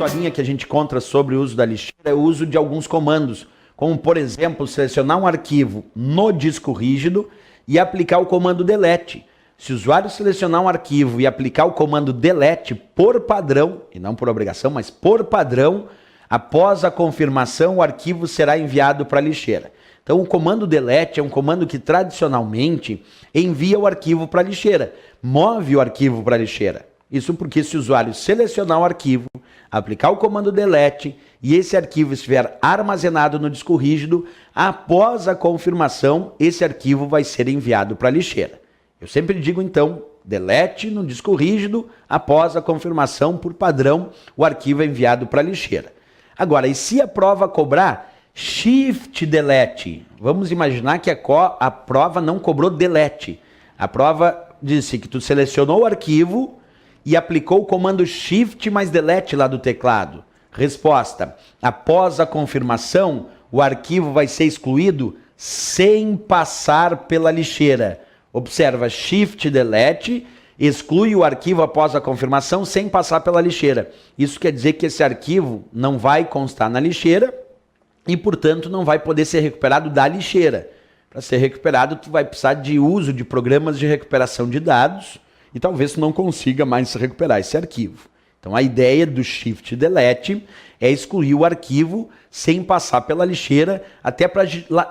historinha que a gente encontra sobre o uso da lixeira é o uso de alguns comandos, como, por exemplo, selecionar um arquivo no disco rígido e aplicar o comando delete. Se o usuário selecionar um arquivo e aplicar o comando delete por padrão, e não por obrigação, mas por padrão, após a confirmação, o arquivo será enviado para a lixeira. Então, o comando delete é um comando que tradicionalmente envia o arquivo para a lixeira, move o arquivo para a lixeira. Isso porque se o usuário selecionar o arquivo, aplicar o comando delete e esse arquivo estiver armazenado no disco rígido, após a confirmação, esse arquivo vai ser enviado para a lixeira. Eu sempre digo, então, delete no disco rígido, após a confirmação, por padrão, o arquivo é enviado para a lixeira. Agora, e se a prova cobrar shift delete? Vamos imaginar que a prova não cobrou delete. A prova disse que tu selecionou o arquivo e aplicou o comando shift mais delete lá do teclado. Resposta: após a confirmação, o arquivo vai ser excluído sem passar pela lixeira. Observa, shift delete exclui o arquivo após a confirmação sem passar pela lixeira. Isso quer dizer que esse arquivo não vai constar na lixeira e, portanto, não vai poder ser recuperado da lixeira. Para ser recuperado, tu vai precisar de uso de programas de recuperação de dados e talvez tu não consiga mais recuperar esse arquivo. Então, a ideia do shift delete é excluir o arquivo sem passar pela lixeira, até para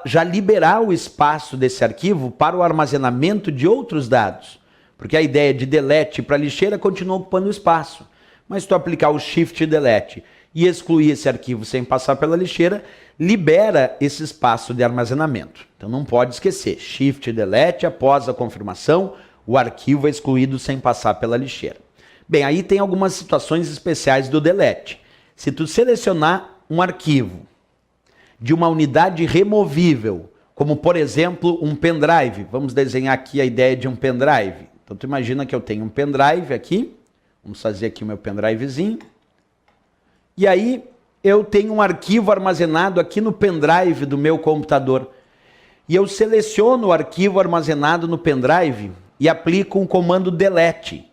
já liberar o espaço desse arquivo para o armazenamento de outros dados. Porque a ideia de delete para a lixeira continua ocupando o espaço. Mas se tu aplicar o shift delete e excluir esse arquivo sem passar pela lixeira, libera esse espaço de armazenamento. Então não pode esquecer, shift delete, após a confirmação, o arquivo é excluído sem passar pela lixeira. Bem, aí tem algumas situações especiais do delete. Se tu selecionar um arquivo de uma unidade removível, como por exemplo um pendrive, vamos desenhar aqui a ideia de um pendrive. Então tu imagina que eu tenho um pendrive aqui, vamos fazer aqui o meu pendrivezinho, e aí eu tenho um arquivo armazenado aqui no pendrive do meu computador, e eu seleciono o arquivo armazenado no pendrive e aplico um comando delete.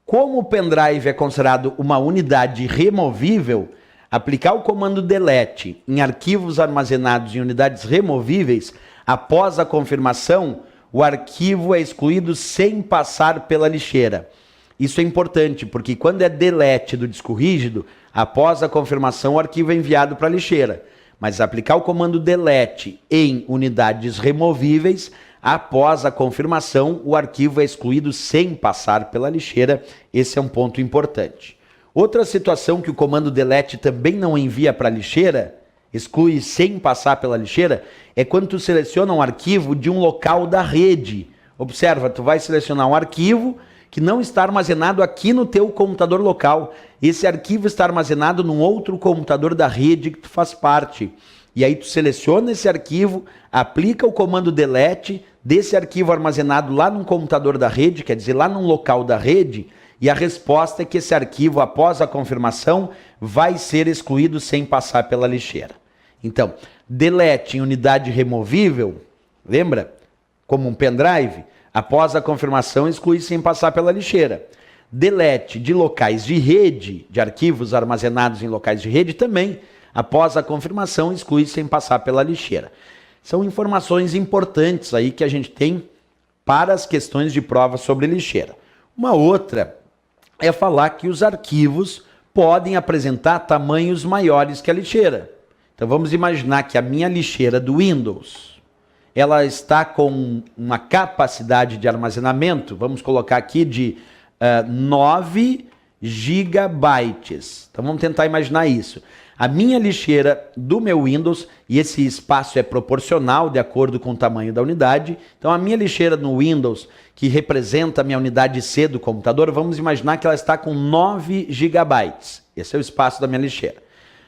Como o pendrive é considerado uma unidade removível, aplicar o comando delete em arquivos armazenados em unidades removíveis, após a confirmação, o arquivo é excluído sem passar pela lixeira. Isso é importante, porque quando é delete do disco rígido, após a confirmação, o arquivo é enviado para a lixeira. Mas aplicar o comando delete em unidades removíveis, após a confirmação, o arquivo é excluído sem passar pela lixeira. Esse é um ponto importante. Outra situação que o comando delete também não envia para a lixeira, exclui sem passar pela lixeira, é quando tu seleciona um arquivo de um local da rede. Observa, tu vai selecionar um arquivo que não está armazenado aqui no teu computador local. Esse arquivo está armazenado num outro computador da rede que tu faz parte. E aí tu seleciona esse arquivo, aplica o comando delete desse arquivo armazenado lá num computador da rede, quer dizer, lá num local da rede, e a resposta é que esse arquivo, após a confirmação, vai ser excluído sem passar pela lixeira. Então, delete em unidade removível, lembra? Como um pendrive, após a confirmação, exclui sem passar pela lixeira. Delete de locais de rede, de arquivos armazenados em locais de rede também, após a confirmação, exclui sem passar pela lixeira. São informações importantes aí que a gente tem para as questões de prova sobre lixeira. Uma outra é falar que os arquivos podem apresentar tamanhos maiores que a lixeira. Então vamos imaginar que a minha lixeira do Windows, ela está com uma capacidade de armazenamento, vamos colocar aqui de 9 gigabytes. Então vamos tentar imaginar isso. A minha lixeira do meu Windows, e esse espaço é proporcional de acordo com o tamanho da unidade, então a minha lixeira no Windows, que representa a minha unidade C do computador, vamos imaginar que ela está com 9 gigabytes. Esse é o espaço da minha lixeira.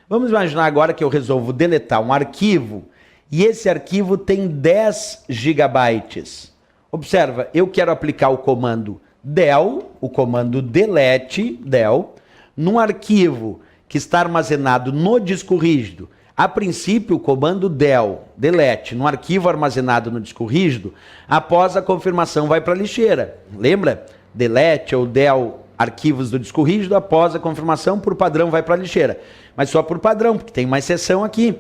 Vamos imaginar agora que eu resolvo deletar um arquivo, e esse arquivo tem 10 gigabytes. Observa, eu quero aplicar o comando del, o comando delete, del, num arquivo que está armazenado no disco rígido. A princípio, o comando del, delete, no arquivo armazenado no disco rígido, após a confirmação vai para a lixeira. Lembra? Delete ou del arquivos do disco rígido, após a confirmação, por padrão vai para a lixeira. Mas só por padrão, porque tem uma exceção aqui.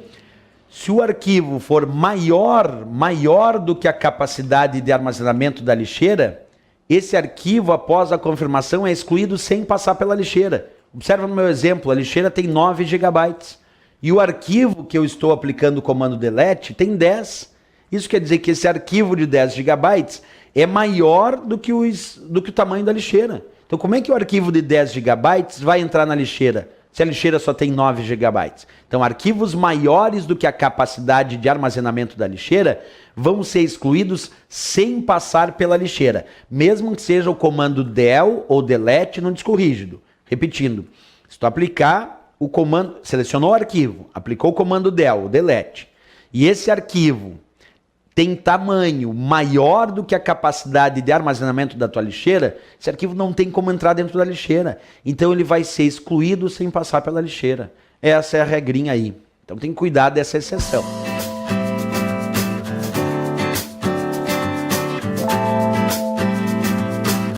Se o arquivo for maior do que a capacidade de armazenamento da lixeira, esse arquivo, após a confirmação, é excluído sem passar pela lixeira. Observa no meu exemplo, a lixeira tem 9 GB. E o arquivo que eu estou aplicando o comando delete tem 10. Isso quer dizer que esse arquivo de 10 GB é maior do que o tamanho da lixeira. Então, como é que o arquivo de 10 GB vai entrar na lixeira, se a lixeira só tem 9 GB? Então, arquivos maiores do que a capacidade de armazenamento da lixeira vão ser excluídos sem passar pela lixeira, mesmo que seja o comando del ou delete no disco rígido. Repetindo, se tu aplicar o comando, selecionou o arquivo, aplicou o comando del ou delete, e esse arquivo tem tamanho maior do que a capacidade de armazenamento da tua lixeira, esse arquivo não tem como entrar dentro da lixeira. Então ele vai ser excluído sem passar pela lixeira. Essa é a regrinha aí. Então tem que cuidar dessa exceção.